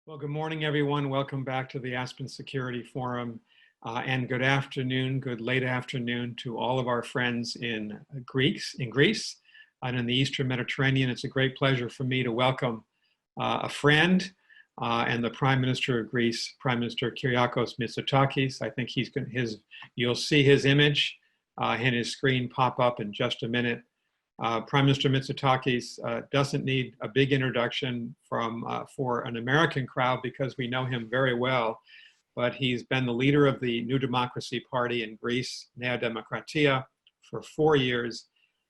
Well, good morning, everyone. Welcome back to the Aspen Security Forum. And good afternoon, good late afternoon to all of our friends in Greece and in the Eastern Mediterranean. It's a great pleasure for me to welcome a friend and the Prime Minister of Greece, Prime Minister Kyriakos Mitsotakis. I think you'll see his image and his screen pop up in just a minute. Prime Minister Mitsotakis doesn't need a big introduction for an American crowd because we know him very well, but he's been the leader of the New Democracy Party in Greece, Nea Demokratia, for 4 years.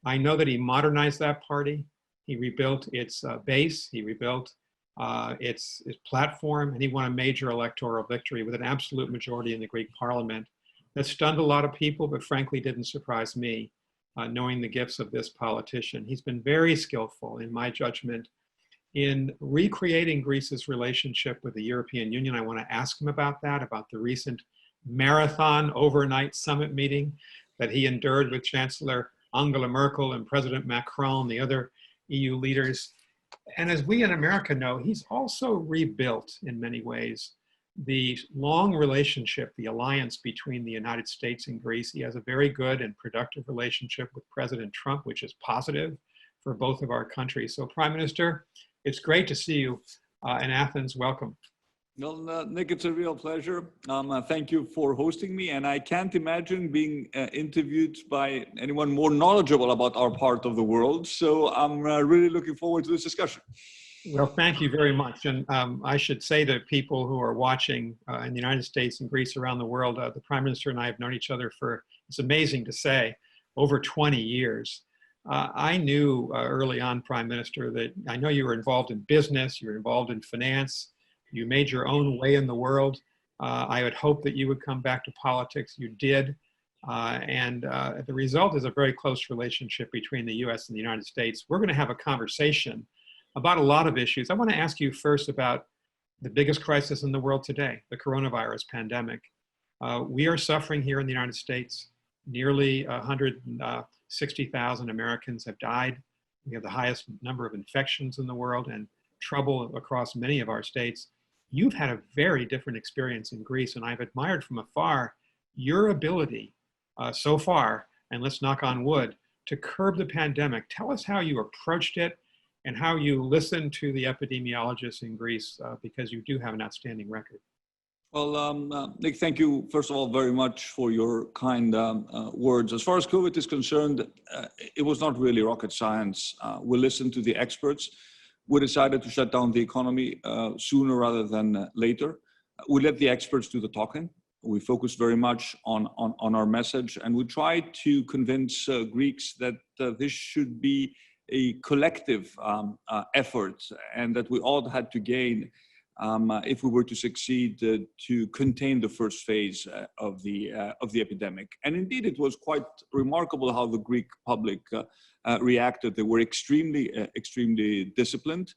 I know that he modernized that party. He rebuilt its base, he rebuilt its platform, and he won a major electoral victory with an absolute majority in the Greek parliament. That stunned a lot of people, but frankly didn't surprise me. Knowing the gifts of this politician. He's been very skillful, in my judgment, in recreating Greece's relationship with the European Union. I want to ask him about that, about the recent marathon overnight summit meeting that he endured with Chancellor Angela Merkel and President Macron and the other EU leaders. And as we in America know, he's also rebuilt in many ways the long relationship, the alliance between the United States and Greece. He has a very good and productive relationship with President Trump, which is positive for both of our countries. So Prime Minister, it's great to see you in Athens. Welcome. Well, Nick, it's a real pleasure. Thank you for hosting me. And I can't imagine being interviewed by anyone more knowledgeable about our part of the world. So I'm really looking forward to this discussion. Well, thank you very much. And I should say to people who are watching in the United States and Greece, around the world, the Prime Minister and I have known each other for, it's amazing to say, over 20 years. I knew early on, Prime Minister, that I know you were involved in business, you were involved in finance, you made your own way in the world. I would hope that you would come back to politics. You did. And the result is a very close relationship between the US and the United States. We're going to have a conversation about a lot of issues. I want to ask you first about the biggest crisis in the world today, the coronavirus pandemic. We are suffering here in the United States. Nearly 160,000 Americans have died. We have the highest number of infections in the world and trouble across many of our states. You've had a very different experience in Greece, and I've admired from afar your ability so far, and let's knock on wood, to curb the pandemic. Tell us how you approached it and how you listen to the epidemiologists in Greece, because you do have an outstanding record. Well, Nick, thank you, first of all, very much for your kind words. As far as COVID is concerned, it was not really rocket science. We listened to the experts. We decided to shut down the economy sooner rather than later. We let the experts do the talking. We focused very much on our message, and we tried to convince Greeks that this should be a collective effort, and that we all had to gain if we were to succeed to contain the first phase of the epidemic. And indeed, it was quite remarkable how the Greek public reacted. They were extremely disciplined.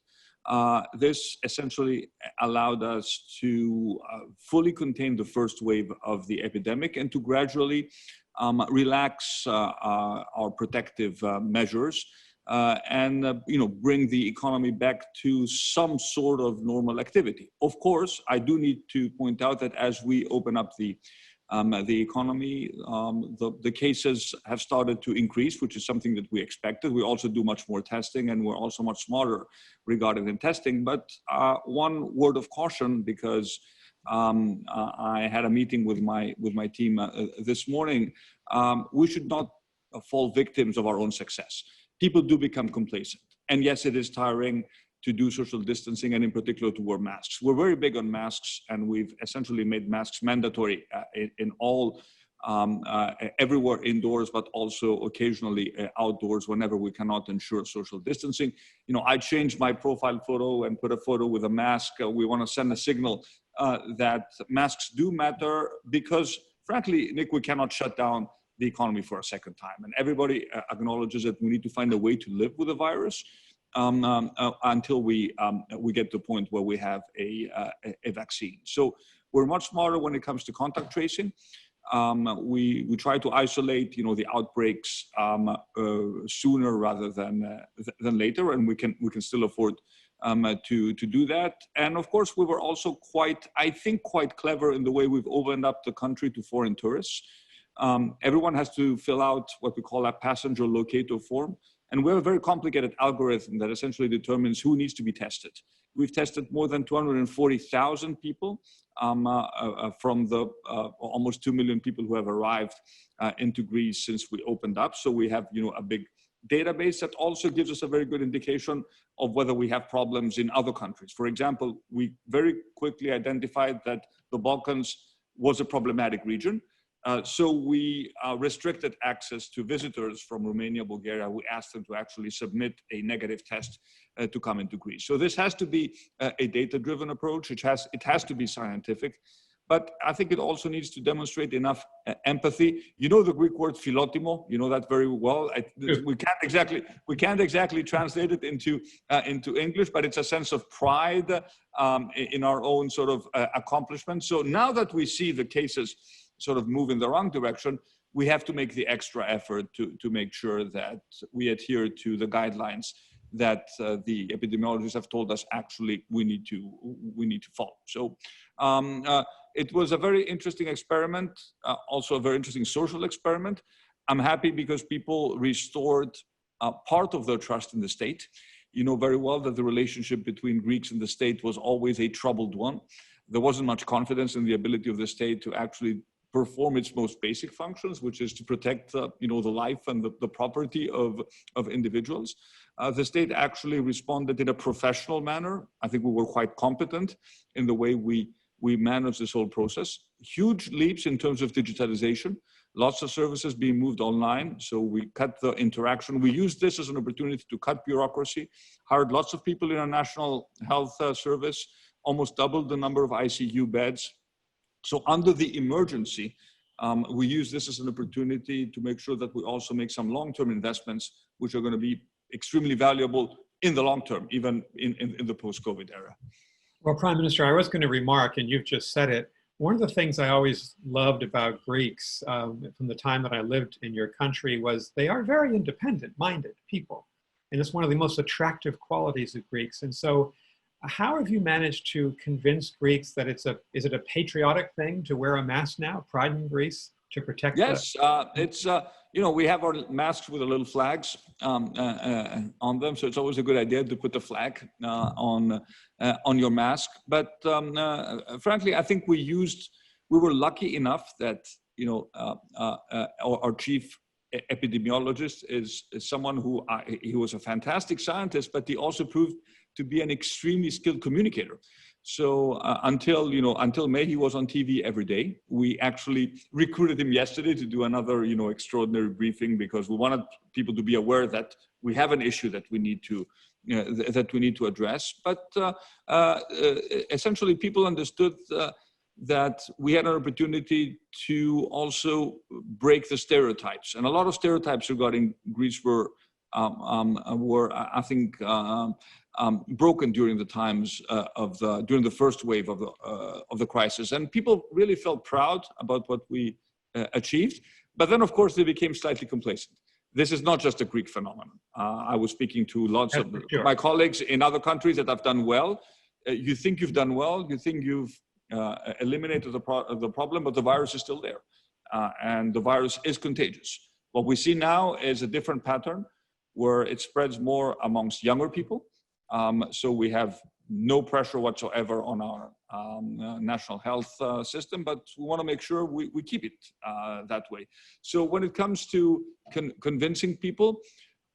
This essentially allowed us to fully contain the first wave of the epidemic and to gradually relax our protective measures. And bring the economy back to some sort of normal activity. Of course, I do need to point out that as we open up the economy, the cases have started to increase, which is something that we expected. We also do much more testing, and we're also much smarter regarding the testing. But one word of caution, because I had a meeting with my team this morning. We should not fall victims of our own success. People do become complacent. And yes, it is tiring to do social distancing, and in particular to wear masks. We're very big on masks, and we've essentially made masks mandatory in all, everywhere indoors, but also occasionally outdoors whenever we cannot ensure social distancing. I changed my profile photo and put a photo with a mask. We want to send a signal that masks do matter because, frankly, Nick, we cannot shut down the economy for a second time. And everybody acknowledges that we need to find a way to live with the virus until we get to the point where we have a vaccine. So we're much smarter when it comes to contact tracing. We try to isolate, the outbreaks sooner rather than later, and we can still afford to do that. And of course, we were also I think, quite clever in the way we've opened up the country to foreign tourists. Everyone has to fill out what we call a passenger locator form. And we have a very complicated algorithm that essentially determines who needs to be tested. We've tested more than 240,000 people from the almost 2 million people who have arrived into Greece since we opened up. So we have, a big database that also gives us a very good indication of whether we have problems in other countries. For example, we very quickly identified that the Balkans was a problematic region. So we restricted access to visitors from Romania, Bulgaria. We asked them to actually submit a negative test to come into Greece. So this has to be a data-driven approach. It has to be scientific, but I think it also needs to demonstrate enough empathy. You know the Greek word philotimo. You know that very well. We can't exactly translate it into English, but it's a sense of pride in our own sort of accomplishment. So now that we see the cases sort of move in the wrong direction, we have to make the extra effort to make sure that we adhere to the guidelines that the epidemiologists have told us actually we need to follow. So it was a very interesting experiment, also a very interesting social experiment. I'm happy because people restored part of their trust in the state. You know very well that the relationship between Greeks and the state was always a troubled one. There wasn't much confidence in the ability of the state to actually perform its most basic functions, which is to protect, the life and the property of individuals. The state actually responded in a professional manner. I think we were quite competent in the way we managed this whole process. Huge leaps in terms of digitalization, lots of services being moved online. So we cut the interaction. We used this as an opportunity to cut bureaucracy, hired lots of people in our national health service, almost doubled the number of ICU beds. So under the emergency, we use this as an opportunity to make sure that we also make some long-term investments, which are going to be extremely valuable in the long term, even in the post-COVID era. Well, Prime Minister, I was going to remark, and you've just said it, one of the things I always loved about Greeks from the time that I lived in your country was they are very independent-minded people. And it's one of the most attractive qualities of Greeks. And so how have you managed to convince Greeks that is it a patriotic thing to wear a mask now, pride in Greece, to protect? Yes, it's, we have our masks with the little flags on them. So it's always a good idea to put the flag on your mask. But frankly, I think we were lucky enough that, our chief epidemiologist is someone who he was a fantastic scientist, but he also proved to be an extremely skilled communicator. So until May, he was on TV every day. We actually recruited him yesterday to do another, extraordinary briefing because we wanted people to be aware that we have an issue that we need to address. But essentially, people understood that we had an opportunity to also break the stereotypes, and a lot of stereotypes regarding Greece were I think, broken during the times during the first wave of the crisis, and people really felt proud about what we achieved. But then, of course, they became slightly complacent. This is not just a Greek phenomenon. I was speaking to lots of my colleagues in other countries that have done well. You think you've done well. You think you've eliminated the problem, but the virus is still there, and the virus is contagious. What we see now is a different pattern, where it spreads more amongst younger people. So we have no pressure whatsoever on our national health system, but we want to make sure we keep it that way. So when it comes to convincing people,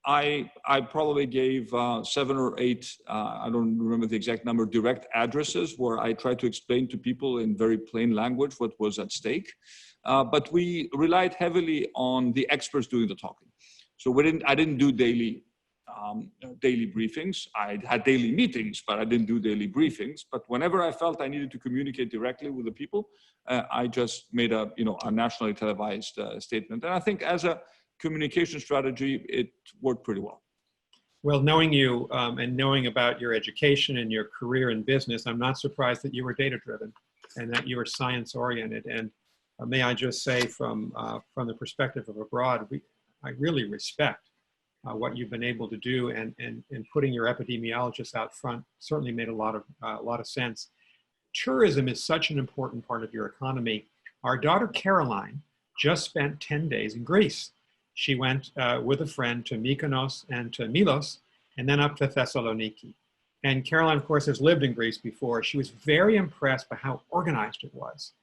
I probably gave 7 or 8, I don't remember the exact number, direct addresses where I tried to explain to people in very plain language what was at stake. But we relied heavily on the experts doing the talking. So I didn't do daily briefings. I had daily meetings, but I didn't do daily briefings. But whenever I felt I needed to communicate directly with the people, I just made a nationally televised statement. And I think as a communication strategy, it worked pretty well. Well, knowing you and knowing about your education and your career in business, I'm not surprised that you were data-driven and that you were science-oriented. And may I just say, from the perspective of abroad, I really respect what you've been able to do, and putting your epidemiologists out front certainly made a lot of sense. Tourism is such an important part of your economy. Our daughter Caroline just spent 10 days in Greece. She went with a friend to Mykonos and to Milos, and then up to Thessaloniki. And Caroline, of course, has lived in Greece before. She was very impressed by how organized it was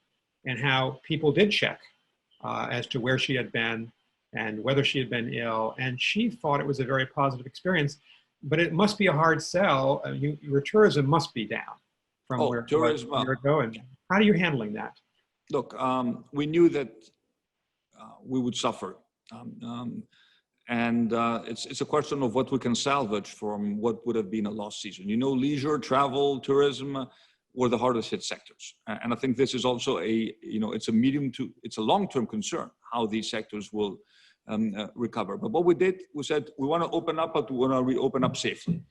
and how people did check as to where she had been and whether she had been ill. And she thought it was a very positive experience, but it must be a hard sell. Your tourism must be down from where it was a year ago. And how are you handling that? Look, we knew that we would suffer. It's a question of what we can salvage from what would have been a lost season. You know, leisure, travel, tourism were the hardest hit sectors. And I think this is also it's a long-term concern how these sectors will recover. But what we did, we said, we want to open up, but we want to reopen up safely.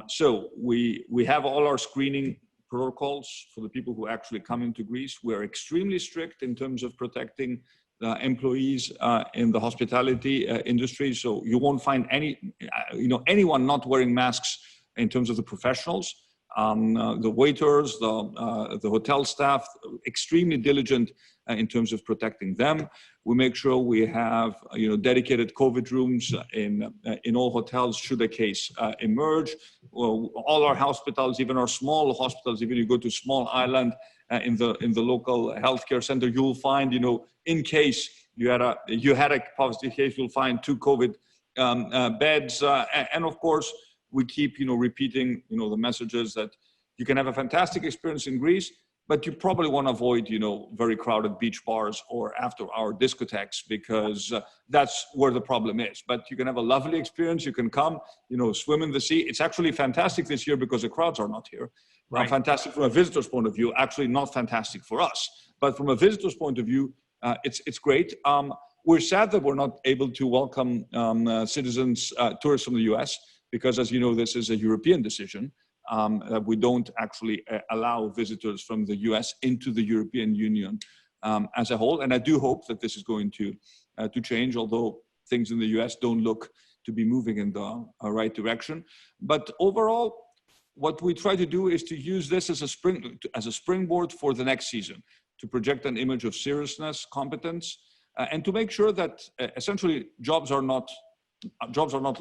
So we have all our screening protocols for the people who actually come into Greece. We're extremely strict in terms of protecting employees in the hospitality industry. So you won't find anyone not wearing masks in terms of the professionals. The waiters, the hotel staff, extremely diligent in terms of protecting them. We make sure we have dedicated COVID rooms in all hotels should a case emerge. Well, all our hospitals, even our small hospitals, even you go to a small island in the local healthcare center, you'll find in case you had a positive case, you'll find 2 COVID beds, and of course we keep repeating the messages that you can have a fantastic experience in Greece, but you probably want to avoid very crowded beach bars or after-hour discotheques, because that's where the problem is. But you can have a lovely experience. You can come swim in the sea. It's actually fantastic this year because the crowds are not here. Right. Fantastic from a visitor's point of view, actually not fantastic for us, but from a visitor's point of view, it's great. We're sad that we're not able to welcome citizens, tourists from the US, because as you know, this is a European decision. We don't actually allow visitors from the US into the European Union as a whole. And I do hope that this is going to change, although things in the US don't look to be moving in the right direction. But overall, what we try to do is to use this as a springboard for the next season, to project an image of seriousness, competence, and to make sure that essentially jobs are not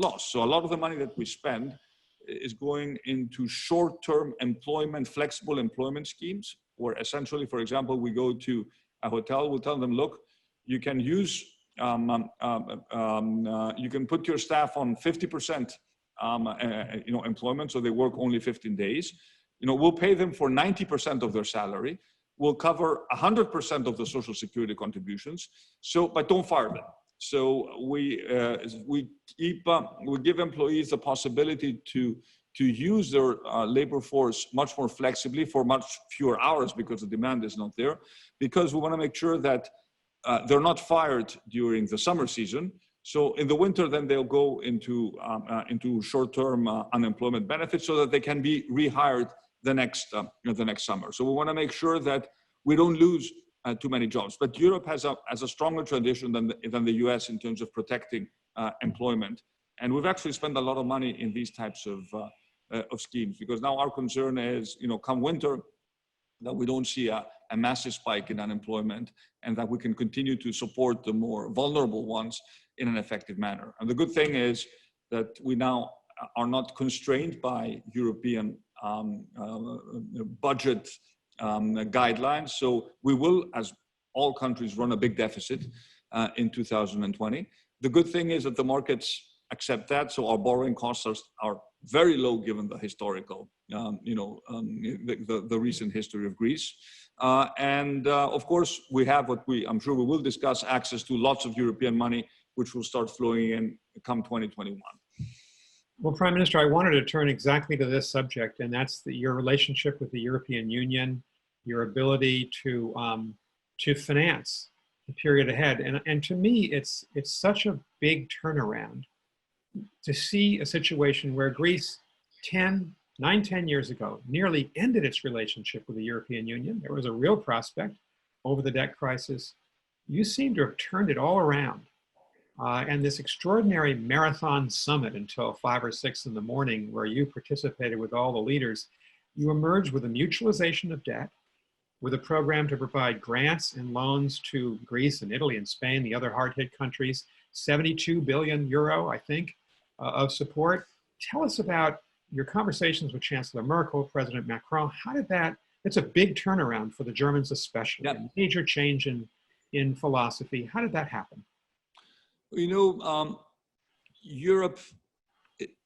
lost. So a lot of the money that we spend is going into short-term employment, flexible employment schemes, where essentially, for example, we go to a hotel, we'll tell them, look, you can use, you can put your staff on 50% employment, so they work only 15 days. We'll pay them for 90% of their salary. We'll cover 100% of the social security contributions. But don't fire them. So we give employees the possibility to use their labor force much more flexibly for much fewer hours, because the demand is not there. Because we want to make sure that they're not fired during the summer season. So in the winter, then they'll go into short-term unemployment benefits so that they can be rehired the next summer. So we want to make sure that we don't lose too many jobs. But Europe has a stronger tradition than the US in terms of protecting employment. And we've actually spent a lot of money in these types of schemes, because now our concern is, come winter, that we don't see a massive spike in unemployment, and that we can continue to support the more vulnerable ones in an effective manner. And the good thing is that we now are not constrained by European budget guidelines. So we will, as all countries, run a big deficit in 2020. The good thing is that the markets accept that. So our borrowing costs are very low given the historical, the recent history of Greece. Of course, we have I'm sure we will discuss, access to lots of European money, which will start flowing in come 2021. Well, Prime Minister, I wanted to turn exactly to this subject, and that's your relationship with the European Union, your ability to finance the period ahead. And to me, it's such a big turnaround to see a situation where Greece 10 years ago nearly ended its relationship with the European Union. There was a real prospect over the debt crisis. You seem to have turned it all around. and this extraordinary marathon summit until 5 or 6 in the morning, where you participated with all the leaders, you emerged with a mutualization of debt, with a program to provide grants and loans to Greece and Italy and Spain, the other hard-hit countries, 72 billion euro, I think, of support. Tell us about your conversations with Chancellor Merkel, President Macron. How did that, it's a big turnaround for the Germans especially, Yep. a major change in philosophy. How did that happen? You know, Europe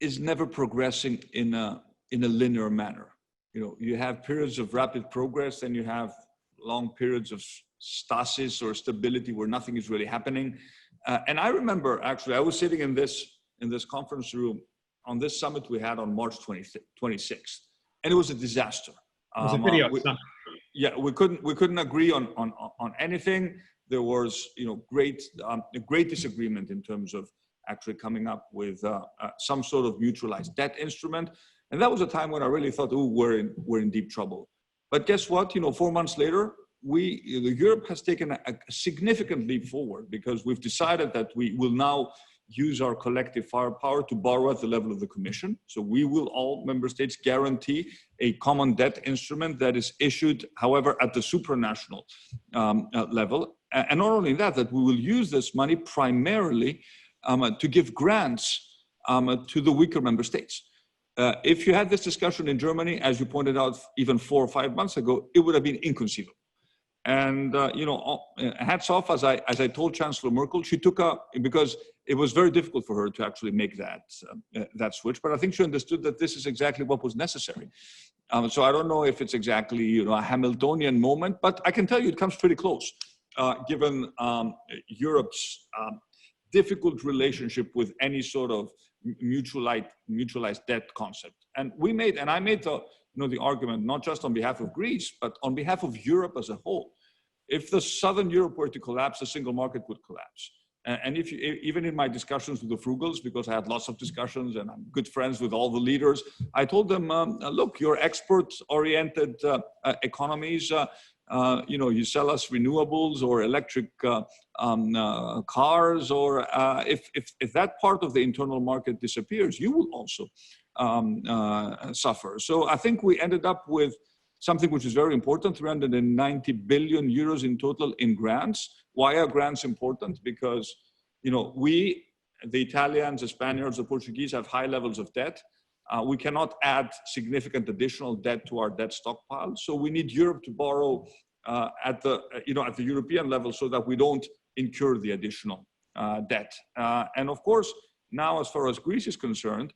is never progressing in a linear manner. You know, you have periods of rapid progress, and you have long periods of stasis or stability where nothing is really happening. And I remember, actually, I was sitting in this conference room on this summit we had on March 26th, and it was a disaster. It was a video summit. Yeah, we couldn't agree on anything. There was, you know, a great disagreement in terms of actually coming up with some sort of neutralized debt instrument. And that was a time when I really thought, oh, we're in deep trouble. But guess what? You know, 4 months later, Europe has taken a significant leap forward, because we've decided that we will now use our collective firepower to borrow at the level of the Commission. So we will, all member states, guarantee a common debt instrument that is issued, however, at the supranational level. And not only that we will use this money primarily to give grants to the weaker member states. If you had this discussion in Germany, as you pointed out, even 4 or 5 months ago, it would have been inconceivable. And you know, hats off, as I told Chancellor Merkel, she took because it was very difficult for her to actually make that switch. But I think she understood that this is exactly what was necessary. So I don't know if it's exactly, you know, a Hamiltonian moment, but I can tell you it comes pretty close, given Europe's difficult relationship with any sort of mutualized debt concept. And I made the argument, not just on behalf of Greece, but on behalf of Europe as a whole. If the Southern Europe were to collapse, the single market would collapse. And even in my discussions with the Frugals, because I had lots of discussions and I'm good friends with all the leaders, I told them, look, you're export-oriented economies. You know, you sell us renewables or electric cars, or if that part of the internal market disappears, you will also suffer. So I think we ended up with something which is very important, 390 billion euros in total in grants. Why are grants important? Because, you know, we, the Italians, the Spaniards, the Portuguese, have high levels of debt. We cannot add significant additional debt to our debt stockpile. So we need Europe to borrow at the European level, so that we don't incur the additional debt. And of course, now as far as Greece is concerned,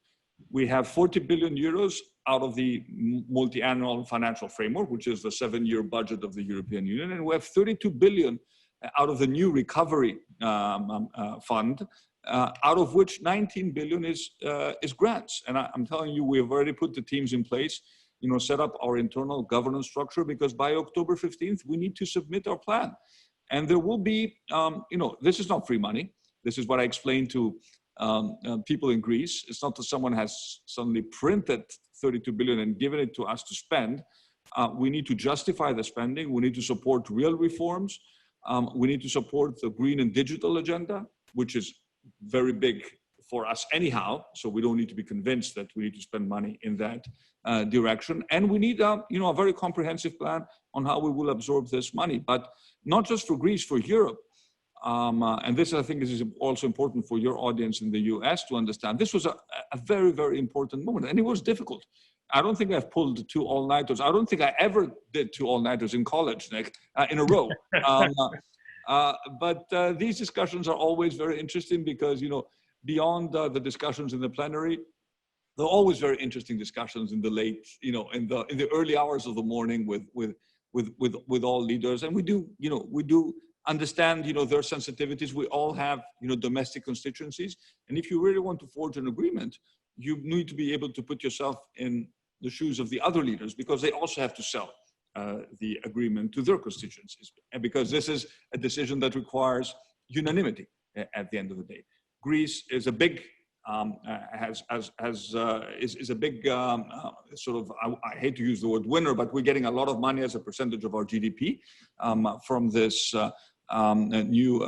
we have 40 billion euros out of the multi-annual financial framework, which is the 7-year budget of the European Union. And we have 32 billion out of the new recovery fund, out of which 19 billion is grants. And I'm telling you, we have already put the teams in place, you know, set up our internal governance structure, because by October 15th, we need to submit our plan. And there will be, you know, this is not free money. This is what I explained to people in Greece. It's not that someone has suddenly printed 32 billion and given it to us to spend. We need to justify the spending. We need to support real reforms. We need to support the green and digital agenda, which is very big for us anyhow. So we don't need to be convinced that we need to spend money in that direction. And we need, you know, a very comprehensive plan on how we will absorb this money, but not just for Greece, for Europe. And this, I think, is also important for your audience in the US to understand. This was a very, very important moment, and it was difficult. I don't think I've pulled 2 all-nighters. I don't think I ever did 2 all-nighters in college, Nick, in a row. But these discussions are always very interesting, because, you know, beyond the discussions in the plenary, there are always very interesting discussions in the late, you know, in the early hours of the morning with all leaders. And we do understand, you know, their sensitivities. We all have, you know, domestic constituencies. And if you really want to forge an agreement, you need to be able to put yourself in the shoes of the other leaders, because they also have to sell the agreement to their constituencies. And because this is a decision that requires unanimity at the end of the day. Greece is a big, is a big sort of, I hate to use the word winner, but we're getting a lot of money as a percentage of our GDP from this a new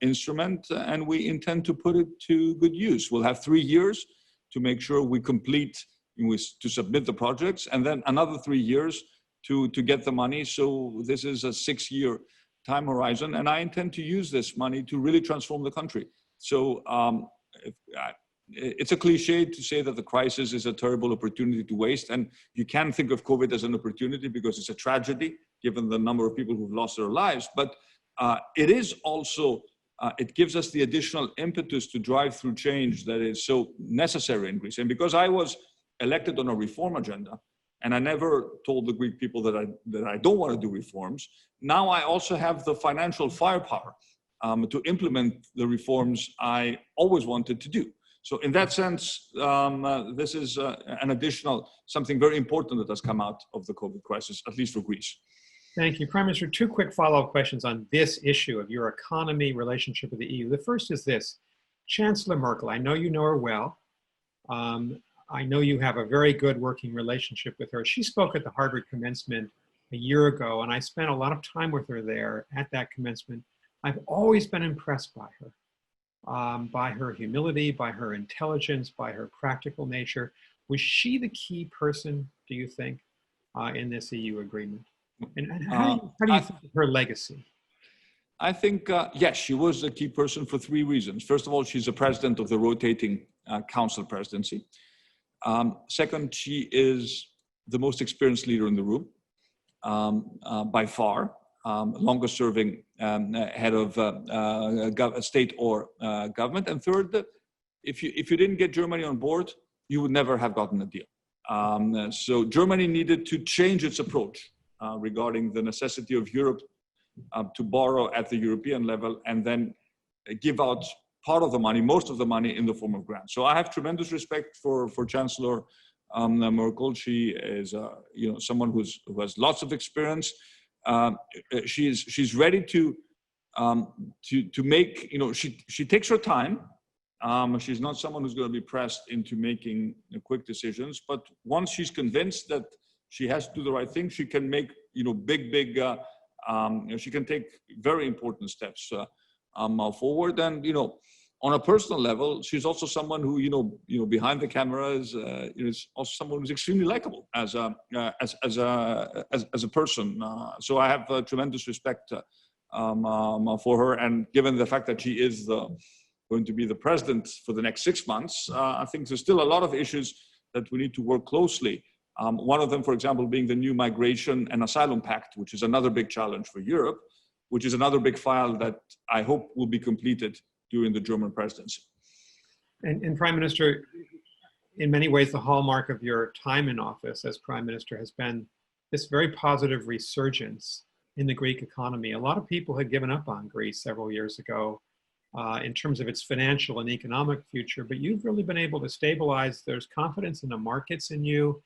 instrument, and we intend to put it to good use. We'll have 3 years to make sure we complete, to submit the projects, and then another 3 years to get the money. So this is a 6-year time horizon, and I intend to use this money to really transform the country. So it's a cliche to say that the crisis is a terrible opportunity to waste, and you can think of COVID as an opportunity because it's a tragedy given the number of people who've lost their lives. But it is also, it gives us the additional impetus to drive through change that is so necessary in Greece. And because I was elected on a reform agenda, and I never told the Greek people that I don't want to do reforms, now I also have the financial firepower to implement the reforms I always wanted to do. So in that sense, this is an additional, something very important that has come out of the COVID crisis, at least for Greece. Thank you. Prime Minister, 2 quick follow-up questions on this issue of your economy relationship with the EU. The first is this. Chancellor Merkel, I know you know her well. I know you have a very good working relationship with her. She spoke at the Harvard commencement a year ago, and I spent a lot of time with her there at that commencement. I've always been impressed by her humility, by her intelligence, by her practical nature. Was she the key person, do you think, in this EU agreement? And how do you think of her legacy? I think, yes, she was a key person for 3 reasons. First of all, she's the president of the rotating council presidency. Second, she is the most experienced leader in the room, by far, longest serving head of state or government. And third, if you didn't get Germany on board, you would never have gotten a deal. So Germany needed to change its approach regarding the necessity of Europe to borrow at the European level and then give out part of the money, most of the money, in the form of grants. So I have tremendous respect for Chancellor Merkel. She is someone who has lots of experience. She's ready to make, she takes her time. She's not someone who's going to be pressed into making quick decisions, but once she's convinced that she has to do the right thing, she can make, big, she can take very important steps forward. And, on a personal level, she's also someone who, behind the camera is also someone who's extremely likable as a person. So I have tremendous respect for her. And given the fact that she is going to be the president for the next 6 months, I think there's still a lot of issues that we need to work closely. One of them, for example, being the new migration and asylum pact, which is another big challenge for Europe, which is another big file that I hope will be completed during the German presidency. And Prime Minister, in many ways, the hallmark of your time in office as Prime Minister has been this very positive resurgence in the Greek economy. A lot of people had given up on Greece several years ago in terms of its financial and economic future, but you've really been able to stabilize. There's confidence in the markets in you.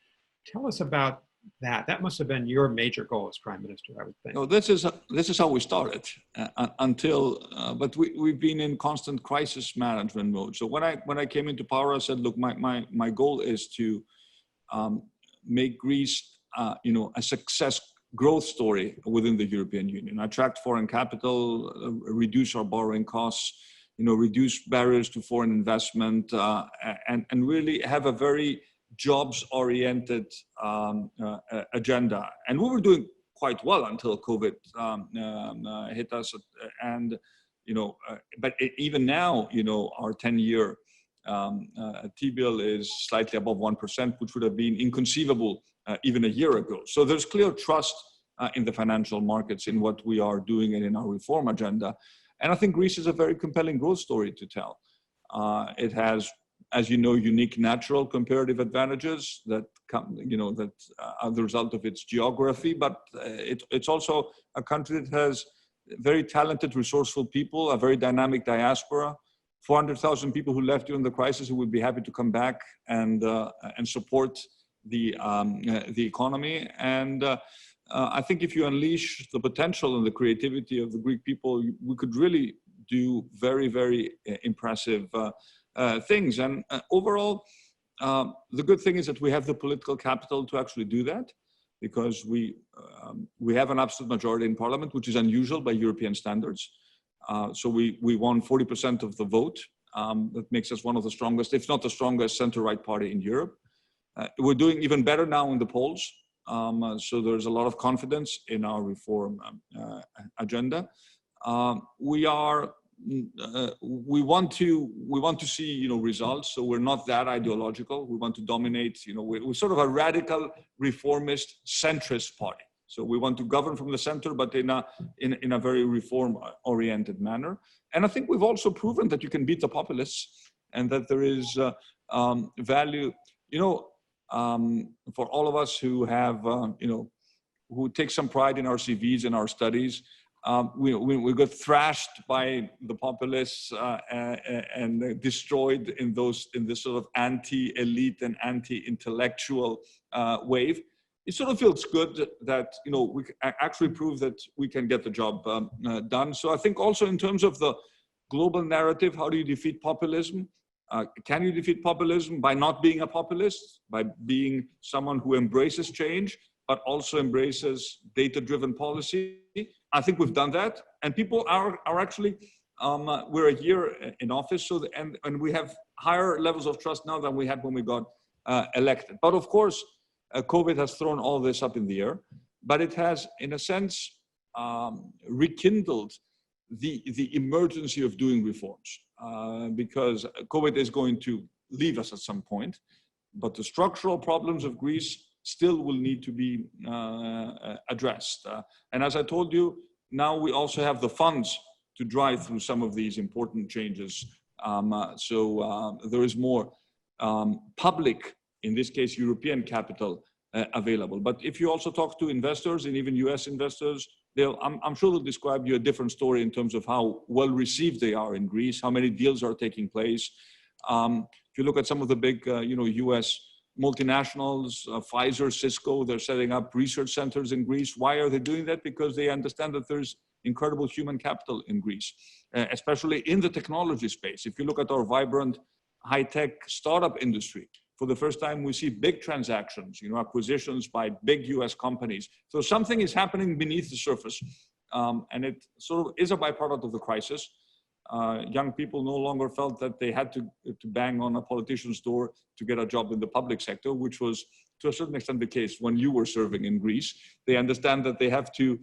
Tell us about that. That must have been your major goal as Prime Minister, I would think. No, this is how we started. But we've been in constant crisis management mode. So when I came into power, I said, look, my goal is to make Greece, a success growth story within the European Union. Attract foreign capital, reduce our borrowing costs, reduce barriers to foreign investment, and really have a very jobs-oriented agenda. And we were doing quite well until COVID hit us. And, but even now, our 10-year T-bill is slightly above 1%, which would have been inconceivable even a year ago. So there's clear trust in the financial markets in what we are doing and in our reform agenda. And I think Greece is a very compelling growth story to tell. It has, as you know, unique natural comparative advantages that come, that are the result of its geography, but it's also a country that has very talented, resourceful people, a very dynamic diaspora, 400,000 people who left during the crisis who would be happy to come back and support the economy. And I think if you unleash the potential and the creativity of the Greek people, we could really do very, very impressive things. And overall, the good thing is that we have the political capital to actually do that. because we have an absolute majority in parliament, which is unusual by European standards. So we won 40% of the vote. That makes us one of the strongest, if not the strongest, center-right party in Europe. We're doing even better now in the polls. So there's a lot of confidence in our reform agenda. We want to see results. So we're not that ideological. We want to dominate. We're sort of a radical, reformist, centrist party. So we want to govern from the center, but in a very reform-oriented manner. And I think we've also proven that you can beat the populists, and that there is value. For all of us who have, who take some pride in our CVs and our studies, we got thrashed by the populists and destroyed in this sort of anti-elite and anti-intellectual wave. It sort of feels good that we actually prove that we can get the job done. So I think also in terms of the global narrative, how do you defeat populism? Can you defeat populism by not being a populist, by being someone who embraces change, but also embraces data-driven policy? I think we've done that, and people are actually, we're a year in office, so and we have higher levels of trust now than we had when we got elected. But of course, COVID has thrown all this up in the air, but it has, in a sense, rekindled the emergency of doing reforms, because COVID is going to leave us at some point, but the structural problems of Greece still will need to be addressed. And as I told you, now we also have the funds to drive through some of these important changes. So there is more public, in this case, European capital available. But if you also talk to investors and even US investors, I'm sure they'll describe you a different story in terms of how well received they are in Greece, how many deals are taking place. If you look at some of the big, US multinationals, Pfizer, Cisco, they're setting up research centers in Greece. Why are they doing that? Because they understand that there's incredible human capital in Greece, especially in the technology space. If you look at our vibrant high-tech startup industry, for the first time, we see big transactions, acquisitions by big US companies. So something is happening beneath the surface, and it sort of is a byproduct of the crisis. Young people no longer felt that they had to bang on a politician's door to get a job in the public sector, which was to a certain extent the case when you were serving in Greece. They understand that they have to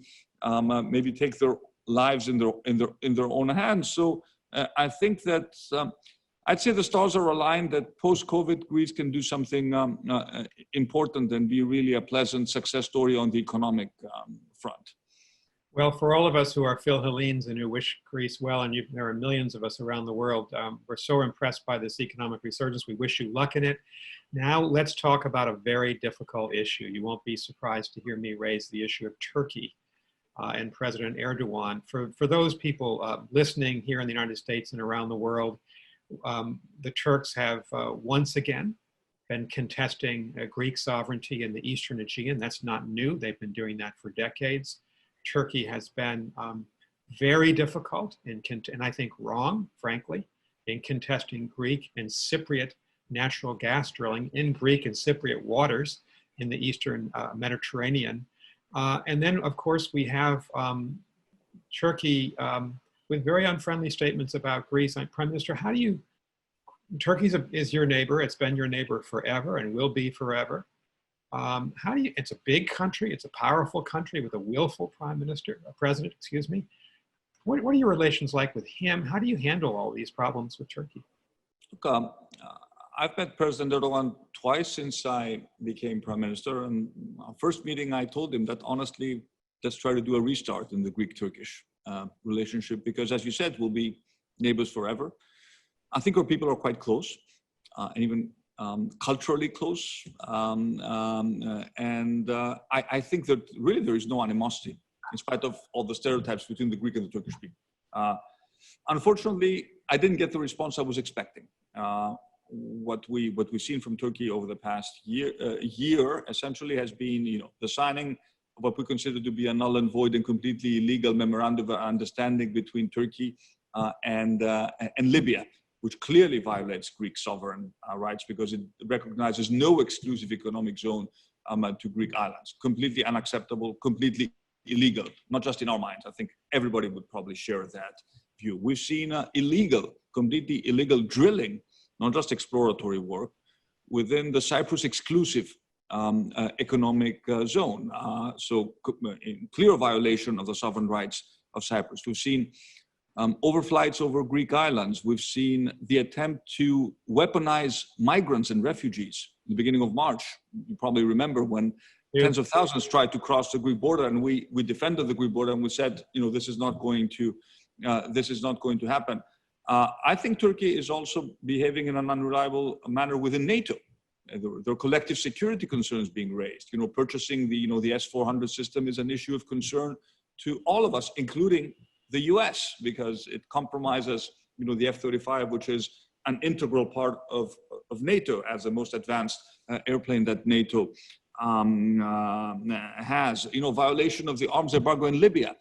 maybe take their lives in their own hands. So I think that I'd say the stars are aligned that post-COVID Greece can do something important and be really a pleasant success story on the economic front. Well, for all of us who are Phil Hellenes and who wish Greece well, and there are millions of us around the world, we're so impressed by this economic resurgence. We wish you luck in it. Now let's talk about a very difficult issue. You won't be surprised to hear me raise the issue of Turkey and President Erdogan. For those people listening here in the United States and around the world, the Turks have once again been contesting Greek sovereignty in the Eastern Aegean. That's not new. They've been doing that for decades. Turkey has been very difficult and I think wrong, frankly, in contesting Greek and Cypriot natural gas drilling in Greek and Cypriot waters in the Eastern Mediterranean. And then, of course, we have Turkey with very unfriendly statements about Greece. Prime Minister, how do you, Turkey is your neighbor. It's been your neighbor forever and will be forever. How do you, it's a big country, it's a powerful country with a willful president, excuse me. What are your relations like with him? How do you handle all these problems with Turkey? Look, I've met President Erdogan twice since I became prime minister. And our first meeting, I told him that honestly, let's try to do a restart in the Greek-Turkish relationship, because as you said, we'll be neighbors forever. I think our people are quite close, and even culturally close. I think that really there is no animosity in spite of all the stereotypes between the Greek and the Turkish people. Unfortunately, I didn't get the response I was expecting. What we've seen from Turkey over the past year essentially has been, the signing of what we consider to be a null and void and completely illegal memorandum of understanding between Turkey and Libya, which clearly violates Greek sovereign rights because it recognizes no exclusive economic zone to Greek islands. Completely unacceptable, completely illegal, not just in our minds. I think everybody would probably share that view. We've seen completely illegal drilling, not just exploratory work, within the Cyprus exclusive economic zone. So in clear violation of the sovereign rights of Cyprus. We've seen overflights over Greek islands. We've seen the attempt to weaponize migrants and refugees. In the beginning of March, you probably remember when tens of thousands tried to cross the Greek border, and we defended the Greek border, and we said, this is not going to happen. I think Turkey is also behaving in an unreliable manner within NATO. There are collective security concerns being raised. Purchasing the S-400 system is an issue of concern to all of us, including the US, because it compromises, the F-35, which is an integral part of NATO as the most advanced airplane that NATO has. Violation of the arms embargo in Libya.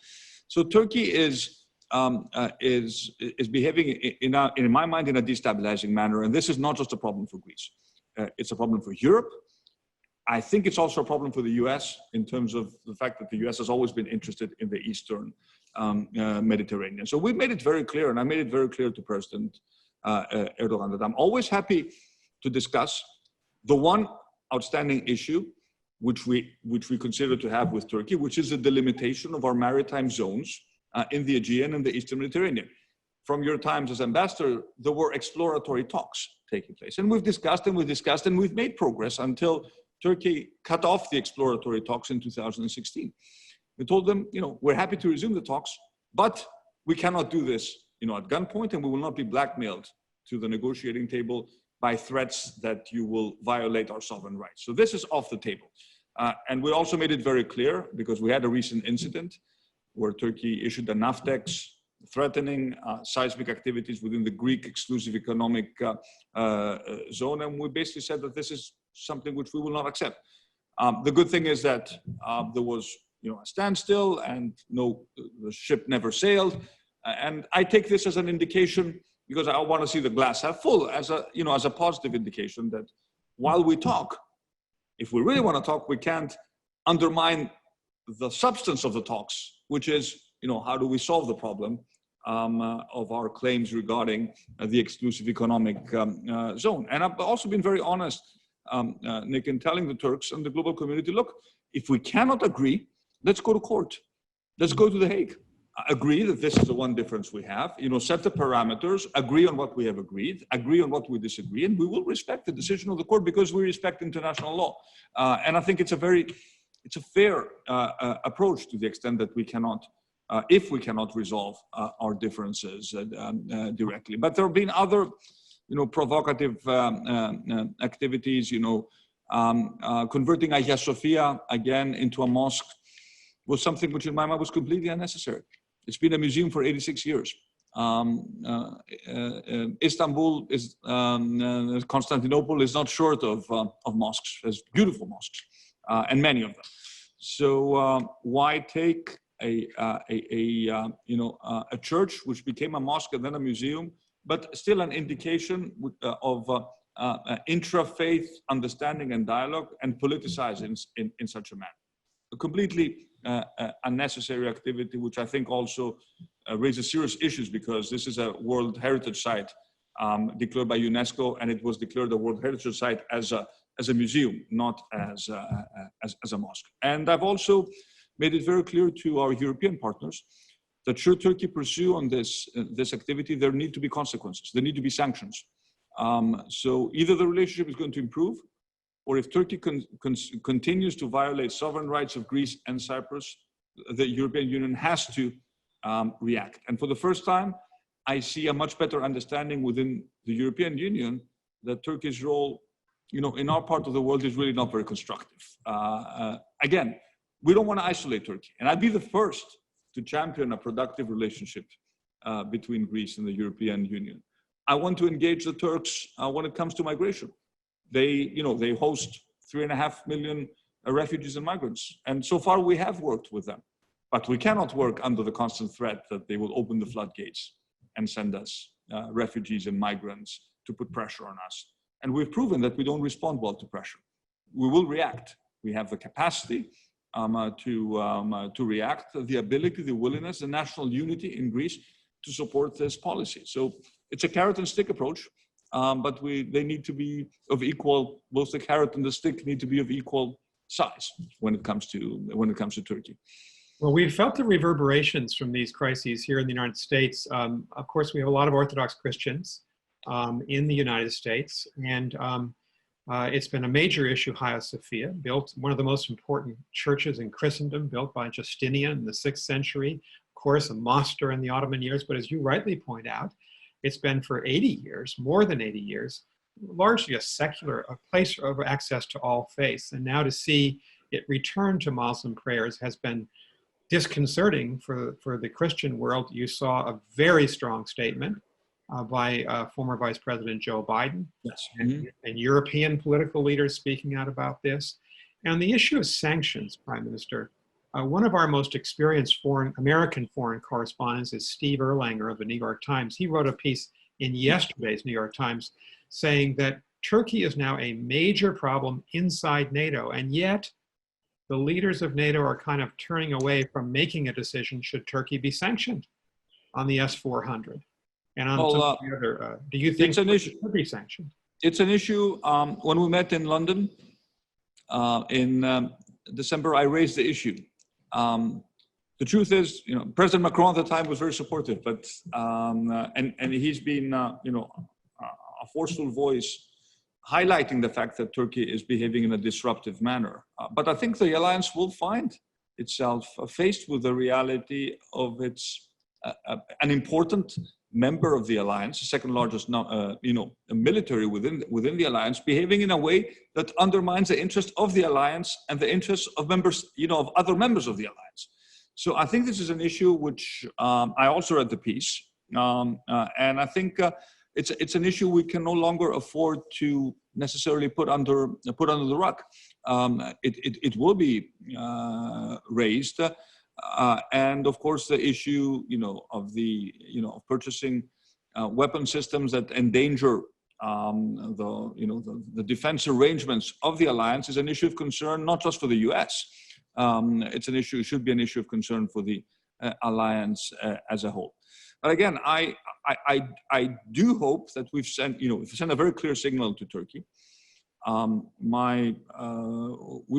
So Turkey is behaving in my mind in a destabilizing manner, and this is not just a problem for Greece. It's a problem for Europe. I think it's also a problem for the US in terms of the fact that the US has always been interested in the Eastern Mediterranean. So we made it very clear, and I made it very clear to President Erdogan, that I'm always happy to discuss the one outstanding issue which we consider to have with Turkey, which is the delimitation of our maritime zones in the Aegean and the Eastern Mediterranean. From your times as ambassador, there were exploratory talks taking place, and we've discussed and we've made progress until Turkey cut off the exploratory talks in 2016. We told them, we're happy to resume the talks, but we cannot do this, at gunpoint, and we will not be blackmailed to the negotiating table by threats that you will violate our sovereign rights. So this is off the table. And we also made it very clear, because we had a recent incident where Turkey issued a NAVTEX threatening seismic activities within the Greek exclusive economic zone. And we basically said that this is something which we will not accept. The good thing is that there was a standstill, and the ship never sailed. And I take this as an indication, because I want to see the glass half full, as a positive indication that while we talk, if we really want to talk, we can't undermine the substance of the talks, which is, how do we solve the problem of our claims regarding the exclusive economic zone. And I've also been very honest, Nick, in telling the Turks and the global community, look, if we cannot agree, let's go to court. Let's go to The Hague. Agree that this is the one difference we have, set the parameters, agree on what we have agreed, agree on what we disagree, and we will respect the decision of the court because we respect international law. And I think it's a fair approach, to the extent that we cannot, if we cannot resolve our differences directly. But there have been other, provocative activities, converting Hagia Sophia again into a mosque was something which in my mind was completely unnecessary. It's been a museum for 86 years. Istanbul is, Constantinople is not short of mosques. There's beautiful mosques, and many of them. So why take a church which became a mosque and then a museum, but still an indication of intra-faith understanding and dialogue, and politicize in such a manner? A completely unnecessary activity, which I think also raises serious issues, because this is a World Heritage Site declared by UNESCO, and it was declared a World Heritage Site as a museum, not as a mosque. And I've also made it very clear to our European partners that should Turkey pursue on this activity, there need to be consequences. There need to be sanctions. So either the relationship is going to improve, or if Turkey continues to violate sovereign rights of Greece and Cyprus, the European Union has to react. And for the first time, I see a much better understanding within the European Union that Turkey's role, in our part of the world is really not very constructive. Again, we don't want to isolate Turkey. And I'd be the first to champion a productive relationship between Greece and the European Union. I want to engage the Turks when it comes to migration. They host 3.5 million refugees and migrants. And so far we have worked with them, but we cannot work under the constant threat that they will open the floodgates and send us refugees and migrants to put pressure on us. And we've proven that we don't respond well to pressure. We will react. We have the capacity to react, the ability, the willingness, the national unity in Greece to support this policy. So it's a carrot and stick approach, but they need to be of equal. Both the carrot and the stick need to be of equal size when it comes to Turkey. Well, we've felt the reverberations from these crises here in the United States. Of course, we have a lot of Orthodox Christians in the United States, and it's been a major issue, Hagia Sophia, built one of the most important churches in Christendom, built by Justinian in the 6th century. Of course, a mosque in the Ottoman years, but as you rightly point out, it's been for 80 years, more than 80 years, largely a place of access to all faiths. And now to see it return to Muslim prayers has been disconcerting for the Christian world. You saw a very strong statement by former Vice President Joe Biden, yes, and European political leaders speaking out about this. And the issue of sanctions, Prime Minister, one of our most experienced American foreign correspondents is Steve Erlanger of the New York Times. He wrote a piece in yesterday's New York Times saying that Turkey is now a major problem inside NATO, and yet the leaders of NATO are kind of turning away from making a decision should Turkey be sanctioned on the S-400. And on the other, do you think it should be sanctioned? It's an issue. When we met in London in December, I raised the issue. The truth is, President Macron at the time was very supportive, but and he's been, a forceful voice highlighting the fact that Turkey is behaving in a disruptive manner. But I think the alliance will find itself faced with the reality of its an important member of the alliance, the second largest, military within the alliance, behaving in a way that undermines the interest of the alliance and the interests of members, of other members of the alliance. So I think this is an issue which I also read the piece, and I think it's an issue we can no longer afford to necessarily put under the rug. It will be raised. And of course, the issue, of purchasing weapon systems that endanger the defense arrangements of the alliance is an issue of concern, not just for the U.S. It should be an issue of concern for the alliance as a whole. But again, I do hope that we've sent a very clear signal to Turkey. We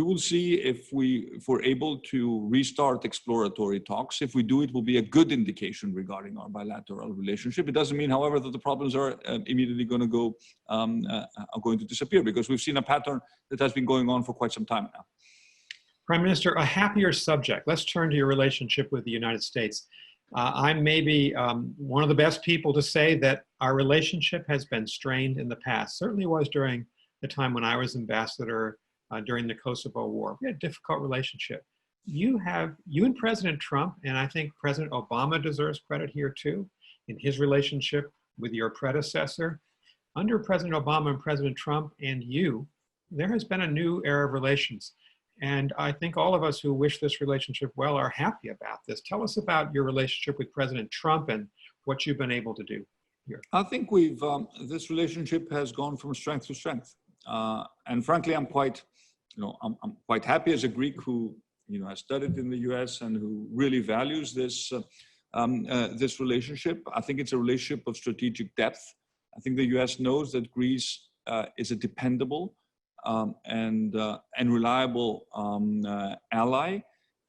will see if we're able to restart exploratory talks. If we do, it will be a good indication regarding our bilateral relationship. It doesn't mean, however, that the problems are immediately going to disappear, because we've seen a pattern that has been going on for quite some time now. Prime Minister, a happier subject. Let's turn to your relationship with the United States. I'm maybe one of the best people to say that our relationship has been strained in the past. Certainly was during the time when I was ambassador during the Kosovo War. We had a difficult relationship. You and President Trump, and I think President Obama deserves credit here too, in his relationship with your predecessor. Under President Obama and President Trump and you, there has been a new era of relations. And I think all of us who wish this relationship well are happy about this. Tell us about your relationship with President Trump and what you've been able to do here. I think this relationship has gone from strength to strength. And frankly, I'm quite happy as a Greek who, has studied in the US and who really values this relationship. I think it's a relationship of strategic depth. I think the US knows that Greece is a dependable and reliable ally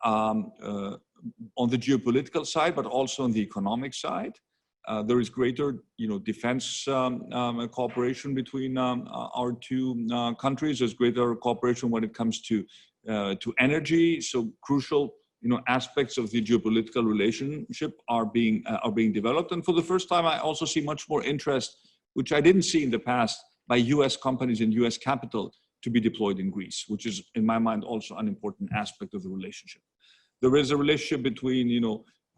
on the geopolitical side, but also on the economic side. There is greater, defense cooperation between our two countries. There's greater cooperation when it comes to energy. So crucial, aspects of the geopolitical relationship are being developed. And for the first time, I also see much more interest, which I didn't see in the past, by U.S. companies in U.S. capital to be deployed in Greece, which is, in my mind, also an important aspect of the relationship. There is a relationship between,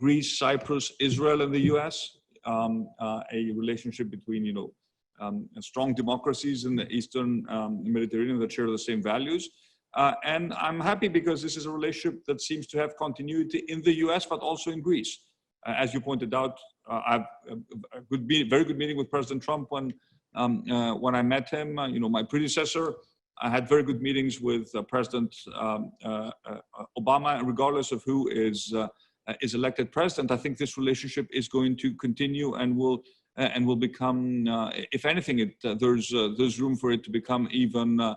Greece, Cyprus, Israel, and the U.S. A relationship between, strong democracies in the Eastern Mediterranean that share the same values. And I'm happy because this is a relationship that seems to have continuity in the US, but also in Greece. As you pointed out, I've a very good meeting with President Trump when I met him. My predecessor I had very good meetings with President Obama, and regardless of who is elected president, I think this relationship is going to continue and will become, if anything, there's room for it to become even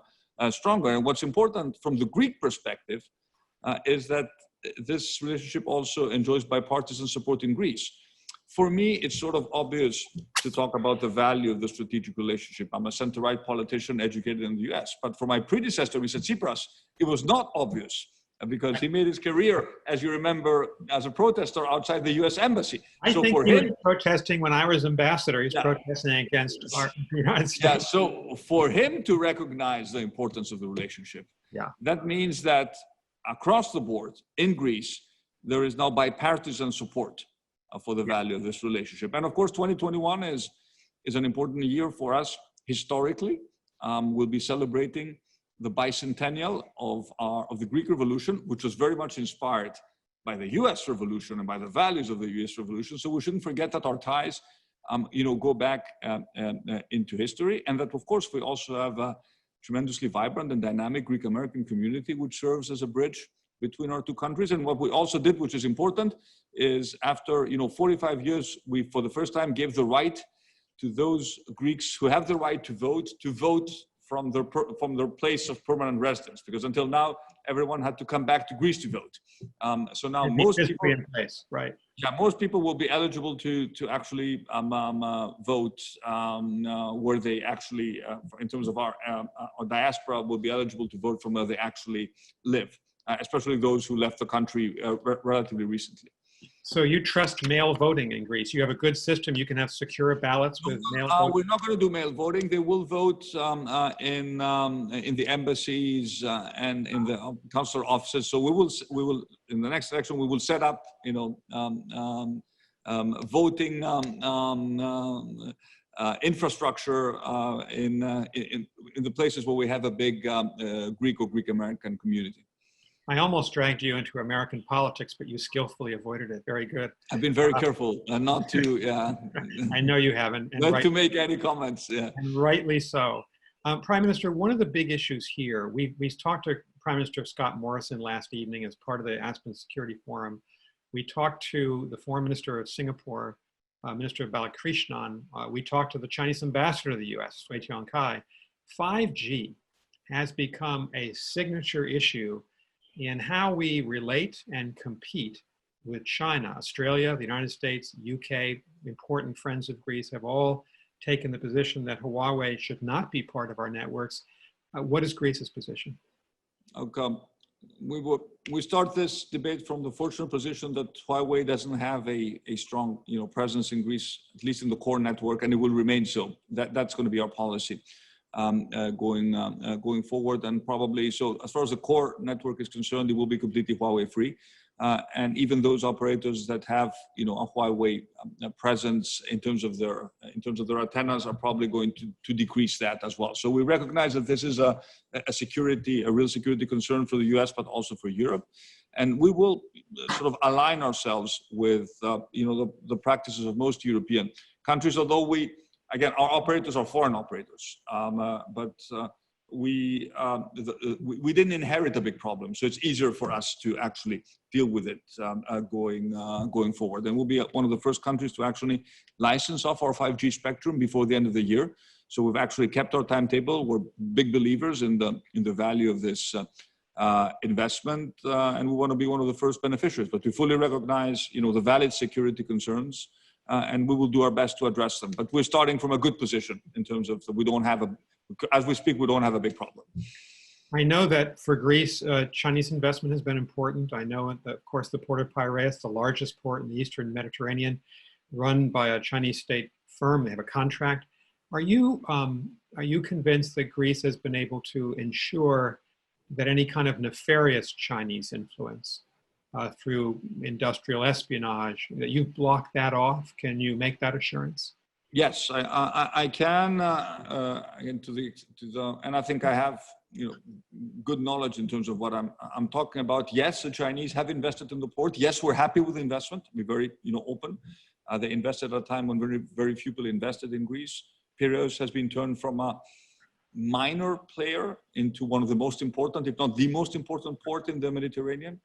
stronger. And what's important from the Greek perspective is that this relationship also enjoys bipartisan support in Greece. For me, it's sort of obvious to talk about the value of the strategic relationship. I'm a center-right politician educated in the US, but for my predecessor, Mr. Tsipras, it was not obvious because he made his career, as you remember, as a protester outside the US embassy. I so think for he him, was protesting when I was ambassador. He's protesting against the United States. Yeah, so for him to recognize the importance of the relationship, that means that across the board in Greece, there is now bipartisan support for the value of this relationship. And of course, 2021 is an important year for us historically. We'll be celebrating the bicentennial of the Greek Revolution, which was very much inspired by the US Revolution and by the values of the US Revolution. So we shouldn't forget that our ties go back into history, and that of course we also have a tremendously vibrant and dynamic Greek American community, which serves as a bridge between our two countries. And what we also did, which is important, is after 45 years, we for the first time gave the right to those Greeks who have the right to vote from their place of permanent residence, because until now everyone had to come back to Greece to vote. So now most people, in place, right? Yeah, most people will be eligible to actually vote where they actually, in terms of our diaspora, will be eligible to vote from where they actually live. Especially those who left the country relatively recently. So you trust mail voting in Greece? You have a good system. You can have secure ballots with mail voting? We're not going to do mail voting. They will vote in the embassies and in the consular offices. So we will in the next election we will set up voting infrastructure in the places where we have a big Greek or Greek American community. I almost dragged you into American politics, but you skillfully avoided it. Very good. I've been very careful not to. I know you haven't. Not to make any comments. Yeah. And rightly so. Prime Minister, one of the big issues here, we talked to Prime Minister Scott Morrison last evening as part of the Aspen Security Forum. We talked to the Foreign Minister of Singapore, Minister Balakrishnan. We talked to the Chinese ambassador to the US, Sui Tiankai. 5G has become a signature issue in how we relate and compete with China. Australia, the United States, UK, important friends of Greece have all taken the position that Huawei should not be part of our networks. What is Greece's position? Okay. We start this debate from the fortunate position that Huawei doesn't have a strong presence in Greece, at least in the core network, and it will remain so. That's going to be our policy. Going forward, and probably so as far as the core network is concerned, it will be completely Huawei free, and even those operators that have a Huawei presence in terms of their antennas are probably going to decrease that as well. So we recognize that this is a real security concern for the US, but also for Europe, and we will sort of align ourselves with the practices of most European countries, although Again, our operators are foreign operators, but we didn't inherit a big problem, so it's easier for us to actually deal with it going forward. And we'll be one of the first countries to actually license off our 5G spectrum before the end of the year. So we've actually kept our timetable. We're big believers in the value of this investment, and we want to be one of the first beneficiaries. But we fully recognize, the valid security concerns. And we will do our best to address them. But we're starting from a good position in terms of as we speak, we don't have a big problem. I know that for Greece, Chinese investment has been important. I know that, of course, the port of Piraeus, the largest port in the Eastern Mediterranean, run by a Chinese state firm. They have a contract. Are you convinced that Greece has been able to ensure that any kind of nefarious Chinese influence through industrial espionage, that you've blocked that off? Can you make that assurance? Yes, I can. Again, and I think I have good knowledge in terms of what I'm talking about. Yes, the Chinese have invested in the port. Yes, we're happy with the investment. We're very open. They invested at a time when very few people invested in Greece. Piraeus has been turned from a minor player into one of the most important, if not the most important port in the Mediterranean.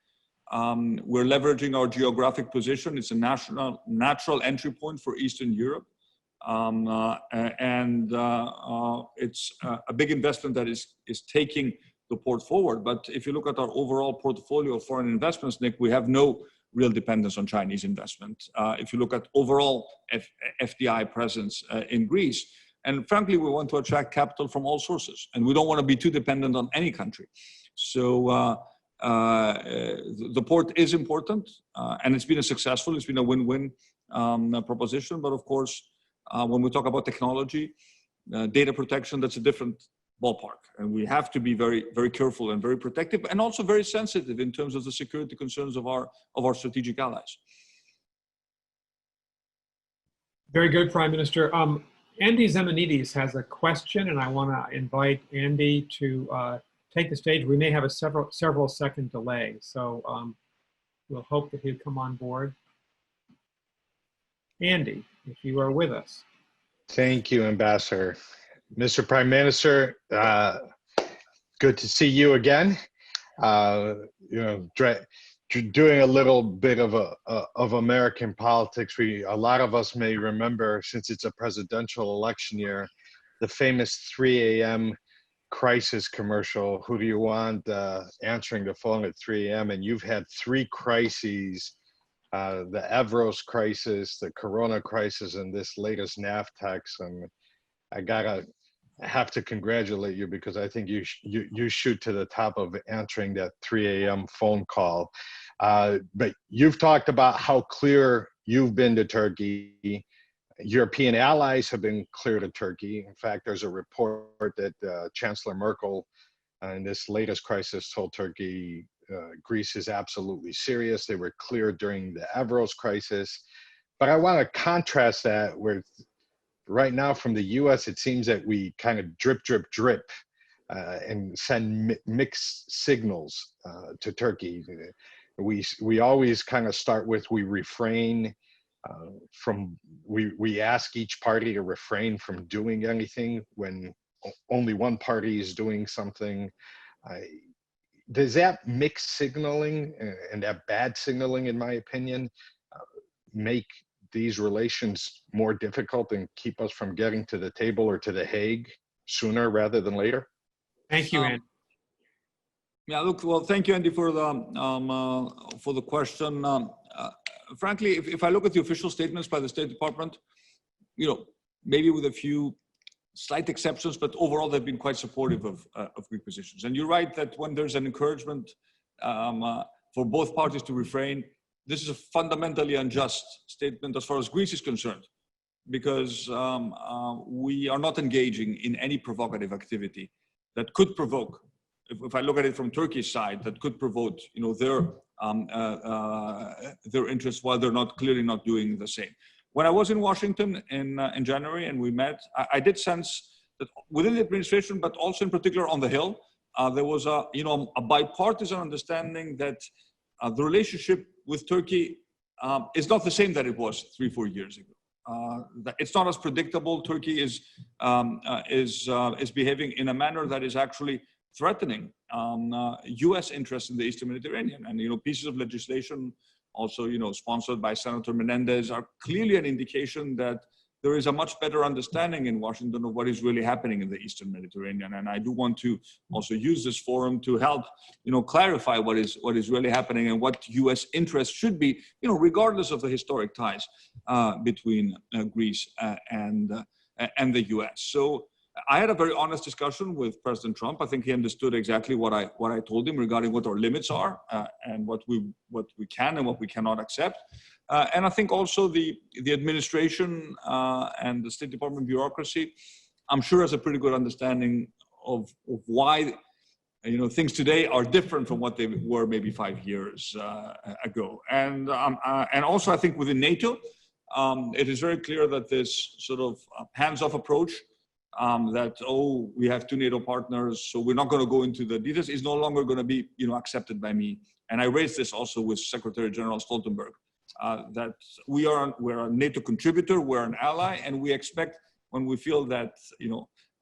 We're leveraging our geographic position. It's a natural entry point for Eastern Europe. It's a big investment that is taking the port forward. But if you look at our overall portfolio of foreign investments, Nick, we have no real dependence on Chinese investment. If you look at overall FDI presence in Greece, and frankly, we want to attract capital from all sources, and we don't want to be too dependent on any country. So the port is important, and it's been it's been a win-win proposition. But of course, when we talk about technology, data protection, that's a different ballpark. And we have to be very, very careful and very protective, and also very sensitive in terms of the security concerns of our strategic allies. Very good, Prime Minister. Andy Zemenides has a question, and I want to invite Andy to take the stage. We may have a several second delay, so we'll hope that he'll come on board. Andy, if you are with us. Thank you, Ambassador. Mr. Prime Minister, good to see you again. Doing a little bit of American politics, a lot of us may remember, since it's a presidential election year, the famous 3 a.m. crisis commercial. Who do you want answering the phone at 3 a.m.? And you've had 3 crises: the Evros crisis, the Corona crisis, and this latest NAVTEX. And I have to congratulate you, because I think you shoot to the top of answering that 3 a.m. phone call. But you've talked about how clear you've been to Turkey. European allies have been clear to Turkey. In fact, there's a report that Chancellor Merkel in this latest crisis told Turkey Greece is absolutely serious. They were clear during the Evros crisis. But I want to contrast that with right now from the US, it seems that we kind of drip and send mixed signals to Turkey. We always kind of start with, we refrain we ask each party to refrain from doing anything when only one party is doing something. Does that mixed signaling and that bad signaling, in my opinion, make these relations more difficult and keep us from getting to the table or to The Hague sooner rather than later? Thank you, Andy. Yeah, look, well, thank you, Andy, for the question. Frankly, if I look at the official statements by the State Department, maybe with a few slight exceptions, but overall they've been quite supportive of Greek positions. And you're right that when there's an encouragement for both parties to refrain, this is a fundamentally unjust statement as far as Greece is concerned, because we are not engaging in any provocative activity that could provoke, if I look at it from Turkey's side, that could provoke their interests, while they're clearly not doing the same. When I was in Washington in January and we met, I did sense that within the administration, but also in particular on the Hill, there was a bipartisan understanding that the relationship with Turkey is not the same that it was 3-4 years ago. It's not as predictable. Turkey is behaving in a manner that is actually threatening U.S. interests in the Eastern Mediterranean. And pieces of legislation, also sponsored by Senator Menendez, are clearly an indication that there is a much better understanding in Washington of what is really happening in the Eastern Mediterranean. And I do want to also use this forum to help, clarify what is really happening and what U.S. interests should be, regardless of the historic ties between Greece and the U.S. So I had a very honest discussion with President Trump. I think he understood exactly what I told him regarding what our limits are and what we can and what we cannot accept. And I think also the administration and the State Department bureaucracy, I'm sure, has a pretty good understanding of why things today are different from what they were maybe 5 years ago. And also I think within NATO, it is very clear that this sort of hands-off approach, that, we have 2 NATO partners, so we're not going to go into the details, is no longer going to be accepted by me. And I raised this also with Secretary General Stoltenberg, that we're a NATO contributor, we're an ally, and we expect, when we feel that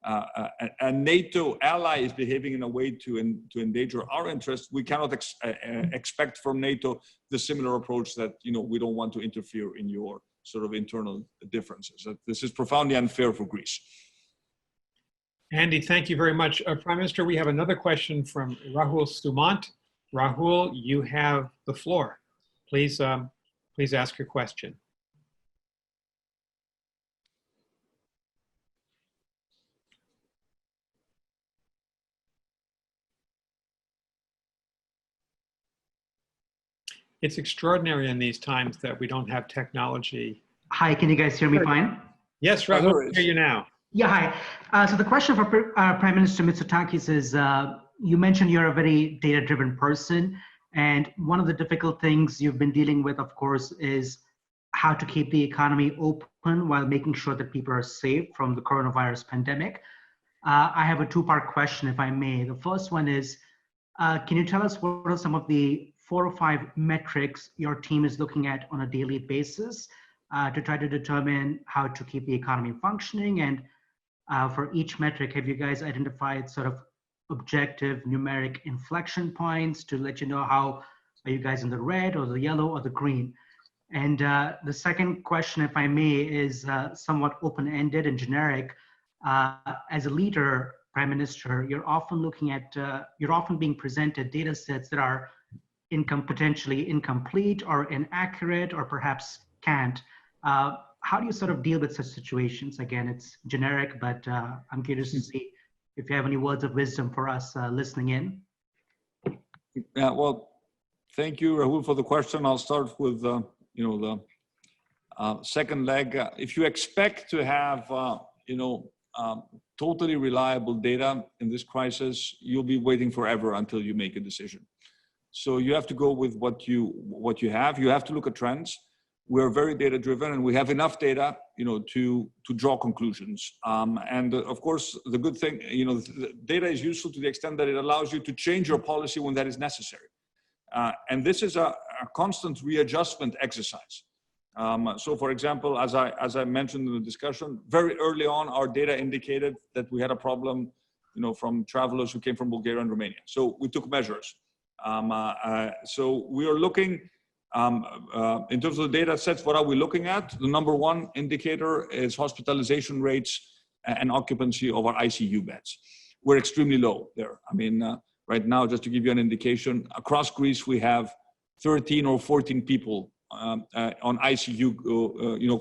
a NATO ally is behaving in a way to endanger our interests, we cannot expect from NATO the similar approach that, we don't want to interfere in your sort of internal differences. This is profoundly unfair for Greece. Andy, thank you very much. Prime Minister, we have another question from Rahul Sumant. Rahul, you have the floor. Please, please ask your question. It's extraordinary in these times that we don't have technology. Hi, can you guys hear me fine? Yes, Rahul, I hear you now. Yeah, hi. So the question for Prime Minister Mitsotakis is, you mentioned you're a very data-driven person, and one of the difficult things you've been dealing with, of course, is how to keep the economy open while making sure that people are safe from the coronavirus pandemic. I have a two-part question, if I may. The first one is, can you tell us what are some of the 4 or 5 metrics your team is looking at on a daily basis to try to determine how to keep the economy functioning? And for each metric, have you guys identified sort of objective numeric inflection points to let you know how are you guys in the red or the yellow or the green? And the second question, if I may, is somewhat open-ended and generic. As a leader, Prime Minister, you're often looking at, you're often being presented data sets that are potentially incomplete or inaccurate or perhaps can't. How do you sort of deal with such situations? Again, it's generic, but I'm curious to see if you have any words of wisdom for us listening in. Yeah, well, thank you, Rahul, for the question. I'll start with the second leg. If you expect to have totally reliable data in this crisis, you'll be waiting forever until you make a decision. So you have to go with what you have. You have to look at trends. We're very data driven, and we have enough data, to draw conclusions. And of course, the good thing, the data is useful to the extent that it allows you to change your policy when that is necessary. And this is a constant readjustment exercise. So, for example, as I mentioned in the discussion, very early on, our data indicated that we had a problem, from travelers who came from Bulgaria and Romania. So we took measures. So we are looking, in terms of the data sets, what are we looking at? The number one indicator is hospitalization rates and occupancy of our ICU beds. We're extremely low there. I mean, right now, just to give you an indication, across Greece, we have 13 or 14 people on ICU,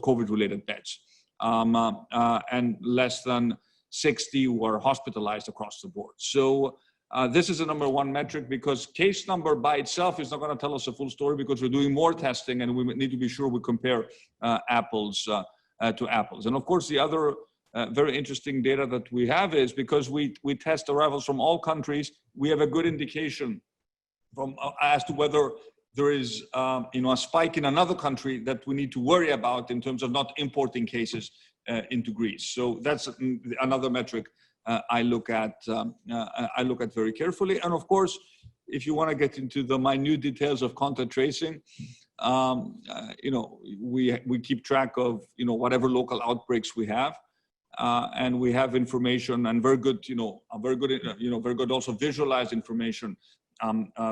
COVID-related beds, and less than 60 were hospitalized across the board. So this is the number one metric, because case number by itself is not going to tell us a full story, because we're doing more testing and we need to be sure we compare apples to apples. And of course, the other very interesting data that we have is because we test arrivals from all countries, we have a good indication as to whether there is a spike in another country that we need to worry about in terms of not importing cases into Greece. So that's another metric I look at very carefully. And of course, if you want to get into the minute details of contact tracing, we keep track of whatever local outbreaks we have, and we have information and very good also visualized information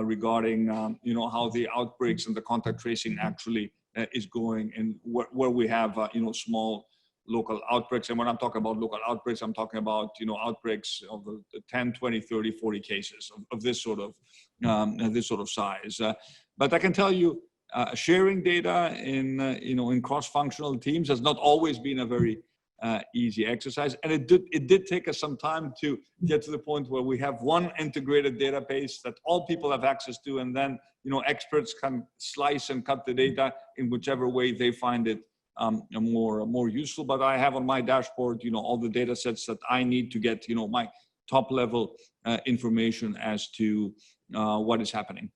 regarding how the outbreaks and the contact tracing actually is going, and where we have small local outbreaks. And when I'm talking about local outbreaks, I'm talking about outbreaks of 10, 20, 30, 40 cases of this sort of size. But I can tell you, sharing data in cross-functional teams has not always been a very easy exercise, and it did take us some time to get to the point where we have one integrated database that all people have access to, and then experts can slice and cut the data in whichever way they find it more useful. But I have on my dashboard all the data sets that I need to get my top level information as to what is happening.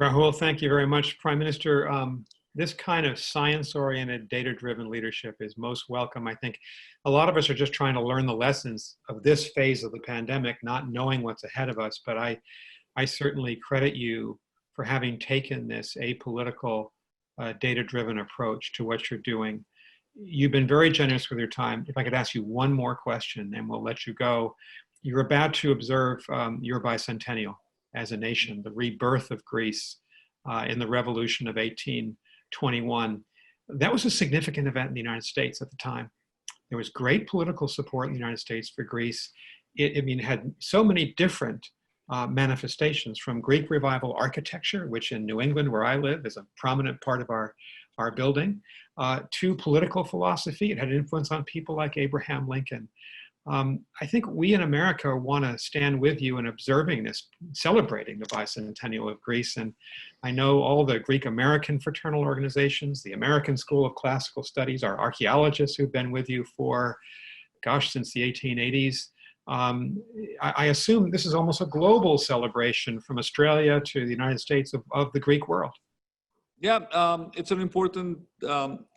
Rahul, thank you very much. Prime Minister, this kind of science-oriented, data-driven leadership is most welcome. I think a lot of us are just trying to learn the lessons of this phase of the pandemic, not knowing what's ahead of us. But I certainly credit you for having taken this apolitical, data-driven approach to what you're doing. you've been very generous with your time. If I could ask you one more question, and we'll let you go. You're about to observe your bicentennial as a nation, the rebirth of Greece in the revolution of 1821. That was a significant event in the United States at the time. There was great political support in the United States for Greece. It had so many different manifestations, from Greek revival architecture, which in New England, where I live, is a prominent part of our building, to political philosophy. It had an influence on people like Abraham Lincoln. I think we in America want to stand with you in observing this, celebrating the bicentennial of Greece. And I know all the Greek American fraternal organizations, the American School of Classical Studies, our archaeologists who've been with you for, gosh, since the 1880s. I assume this is almost a global celebration from Australia to the United States of the Greek world. Yeah, it's an important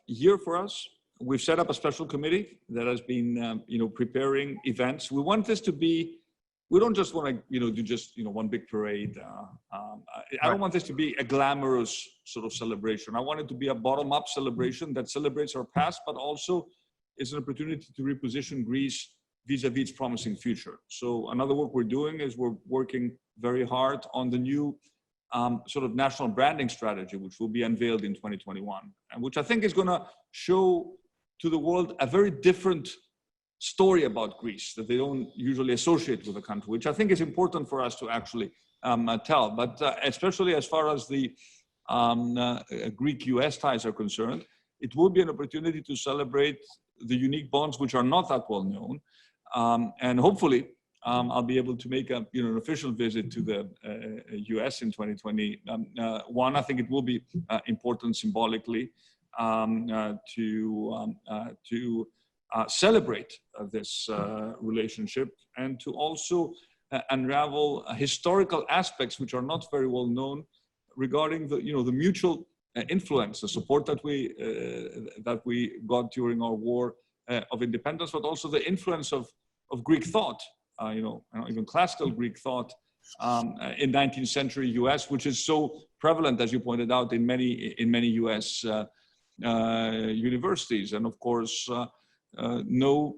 year for us. We've set up a special committee that has been, preparing events. We want this to be, we don't just want to, do just, one big parade. I don't want this to be a glamorous sort of celebration. I want it to be a bottom-up celebration that celebrates our past, but also is an opportunity to reposition Greece vis-a-vis its promising future. So another work we're doing is we're working very hard on the new sort of national branding strategy, which will be unveiled in 2021, and which I think is going to show to the world a very different story about Greece that they don't usually associate with the country, which I think is important for us to actually tell. But especially as far as the Greek-US ties are concerned, it will be an opportunity to celebrate the unique bonds which are not that well known. And hopefully, I'll be able to make an official visit to the US in 2021. I think it will be important symbolically to celebrate this relationship, and to also unravel historical aspects which are not very well known regarding the mutual influence, the support that we got during our war of independence, but also the influence of Greek thought, even classical Greek thought in 19th century US, which is so prevalent, as you pointed out, in many US universities. And of course, no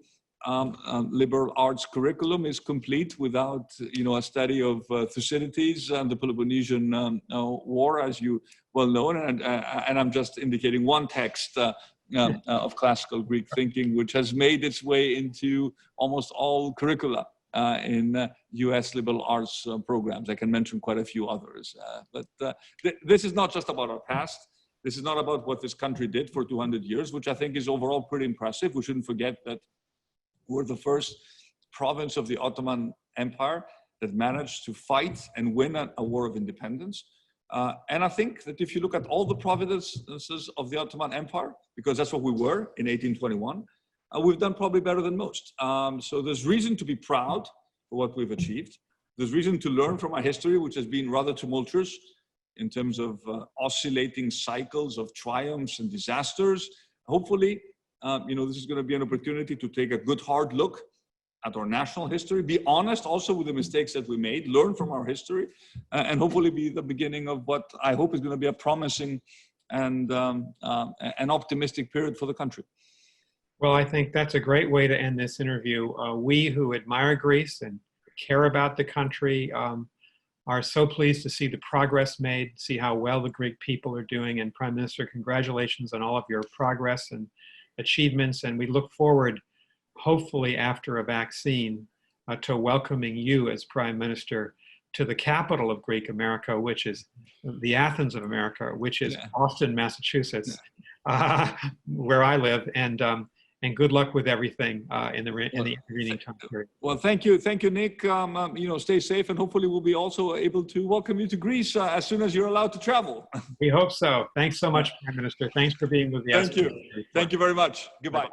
liberal arts curriculum is complete without a study of Thucydides and the Peloponnesian War, as you well know. And I'm just indicating one text of classical Greek thinking, which has made its way into almost all curricula in US liberal arts programs. I can mention quite a few others. But this is not just about our past. This is not about what this country did for 200 years, which I think is overall pretty impressive. We shouldn't forget that we're the first province of the Ottoman Empire that managed to fight and win a war of independence. And I think that if you look at all the provinces of the Ottoman Empire, because that's what we were in 1821, we've done probably better than most. So there's reason to be proud for what we've achieved. There's reason to learn from our history, which has been rather tumultuous in terms of oscillating cycles of triumphs and disasters. Hopefully, this is going to be an opportunity to take a good hard look at our national history, be honest also with the mistakes that we made, learn from our history, and hopefully be the beginning of what I hope is going to be a promising and an optimistic period for the country. Well, I think that's a great way to end this interview. We who admire Greece and care about the country are so pleased to see the progress made, see how well the Greek people are doing. And Prime Minister, congratulations on all of your progress and achievements. And we look forward, hopefully after a vaccine, to welcoming you as Prime Minister to the capital of Greek America, which is the Athens of America, which is Boston, Massachusetts, where I live. And good luck with everything in the intervening time period. Well, thank you, Nick. Stay safe, and hopefully we'll be also able to welcome you to Greece as soon as you're allowed to travel. We hope so. Thanks so much, Prime Minister. Thanks for being with us. Thank you. Thank you very much. Goodbye.